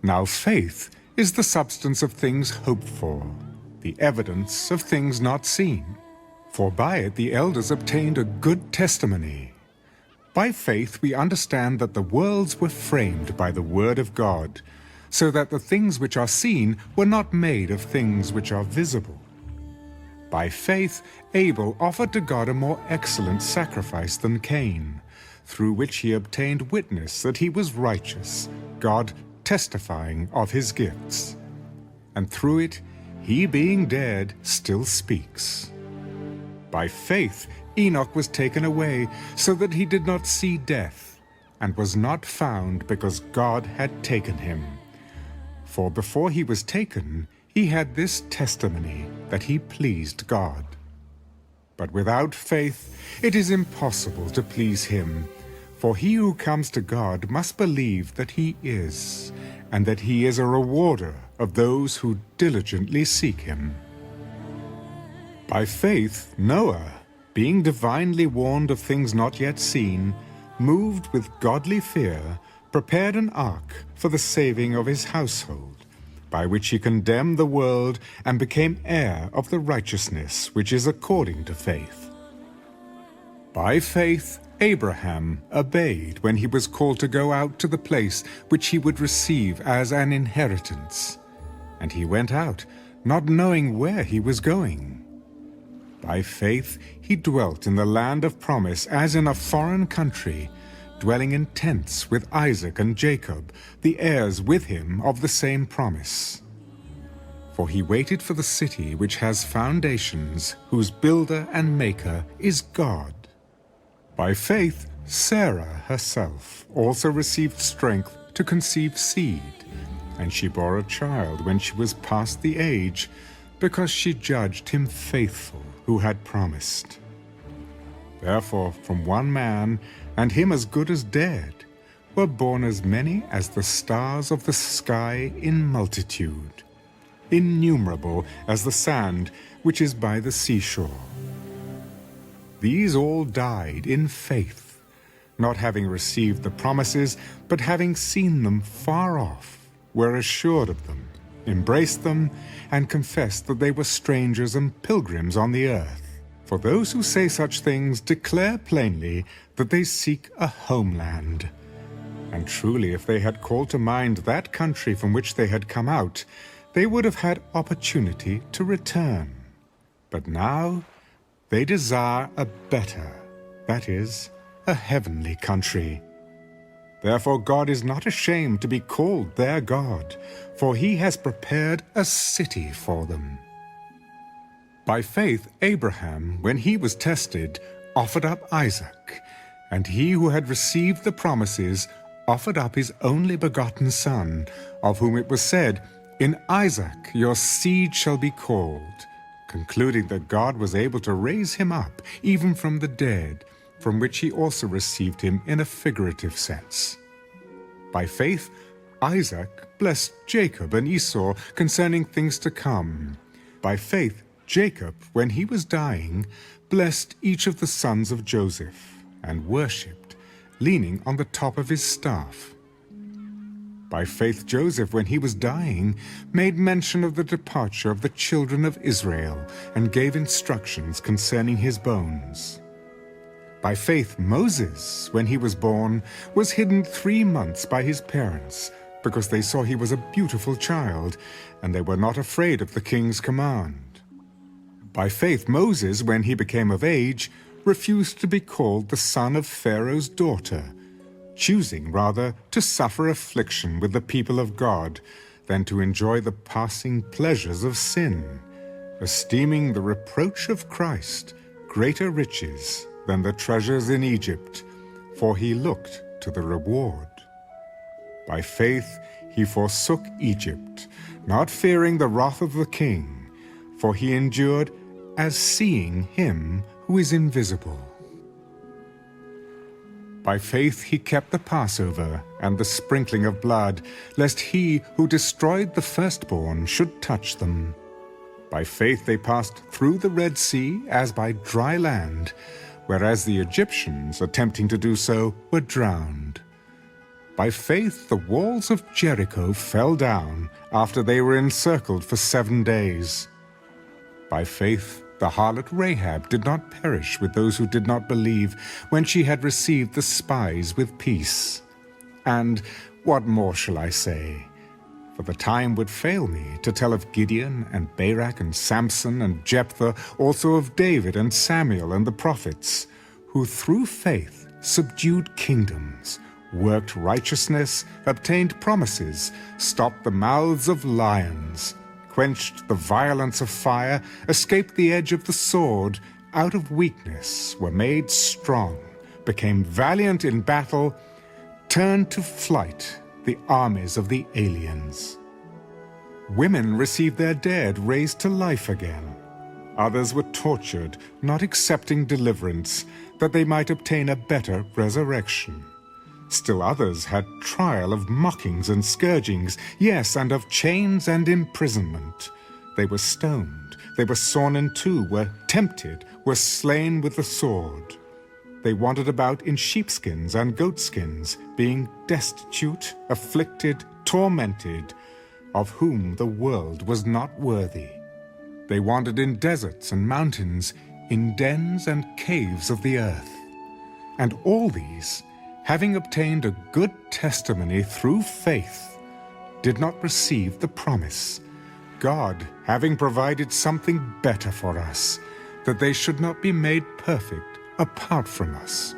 Now faith is the substance of things hoped for, the evidence of things not seen. For by it the elders obtained a good testimony. By faith we understand that the worlds were framed by the word of God, so that the things which are seen were not made of things which are visible. By faith Abel offered to God a more excellent sacrifice than Cain, through which he obtained witness that he was righteous, God testifying of his gifts. And through it, he being dead still speaks. By faith Enoch was taken away, so that he did not see death, and was not found because God had taken him. For before he was taken, he had this testimony, that he pleased God. But without faith it is impossible to please him. For he who comes to God must believe that he is, and that he is a rewarder of those who diligently seek him. By faith Noah, being divinely warned of things not yet seen, moved with godly fear, prepared an ark for the saving of his household, by which he condemned the world and became heir of the righteousness which is according to faith. By faith Abraham obeyed when he was called to go out to the place which he would receive as an inheritance. And he went out, not knowing where he was going. By faith he dwelt in the land of promise as in a foreign country, dwelling in tents with Isaac and Jacob, the heirs with him of the same promise. For he waited for the city which has foundations, whose builder and maker is God. By faith Sarah herself also received strength to conceive seed, and she bore a child when she was past the age, because she judged him faithful who had promised. Therefore from one man, and him as good as dead, were born as many as the stars of the sky in multitude, innumerable as the sand which is by the seashore. These all died in faith, not having received the promises, but having seen them far off, were assured of them, embraced them, and confessed that they were strangers and pilgrims on the earth. For those who say such things declare plainly that they seek a homeland. And truly, if they had called to mind that country from which they had come out, they would have had opportunity to return. But now they desire a better, that is, a heavenly country. Therefore God is not ashamed to be called their God, for he has prepared a city for them. By faith Abraham, when he was tested, offered up Isaac, and he who had received the promises offered up his only begotten son, of whom it was said, "In Isaac your seed shall be called," concluding that God was able to raise him up, even from the dead, from which he also received him in a figurative sense. By faith Isaac blessed Jacob and Esau concerning things to come. By faith Jacob, when he was dying, blessed each of the sons of Joseph, and worshipped, leaning on the top of his staff. By faith Joseph, when he was dying, made mention of the departure of the children of Israel, and gave instructions concerning his bones. By faith Moses, when he was born, was hidden 3 months by his parents, because they saw he was a beautiful child, and they were not afraid of the king's command. By faith Moses, when he became of age, refused to be called the son of Pharaoh's daughter, choosing rather to suffer affliction with the people of God than to enjoy the passing pleasures of sin, esteeming the reproach of Christ greater riches than the treasures in Egypt, for he looked to the reward. By faith he forsook Egypt, not fearing the wrath of the king, for he endured as seeing him who is invisible. By faith he kept the Passover and the sprinkling of blood, lest he who destroyed the firstborn should touch them. By faith they passed through the Red Sea as by dry land, whereas the Egyptians, attempting to do so, were drowned. By faith the walls of Jericho fell down after they were encircled for 7 days. By faith the harlot Rahab did not perish with those who did not believe when she had received the spies with peace. And what more shall I say? For the time would fail me to tell of Gideon and Barak and Samson and Jephthah, also of David and Samuel and the prophets, who through faith subdued kingdoms, worked righteousness, obtained promises, stopped the mouths of lions, quenched the violence of fire, escaped the edge of the sword, out of weakness were made strong, became valiant in battle, turned to flight the armies of the aliens. Women received their dead raised to life again. Others were tortured, not accepting deliverance, that they might obtain a better resurrection. Still others had trial of mockings and scourgings, yes, and of chains and imprisonment. They were stoned, they were sawn in two, were tempted, were slain with the sword. They wandered about in sheepskins and goatskins, being destitute, afflicted, tormented, of whom the world was not worthy. They wandered in deserts and mountains, in dens and caves of the earth. And all these, having obtained a good testimony through faith, did not receive the promise, God having provided something better for us, that they should not be made perfect apart from us.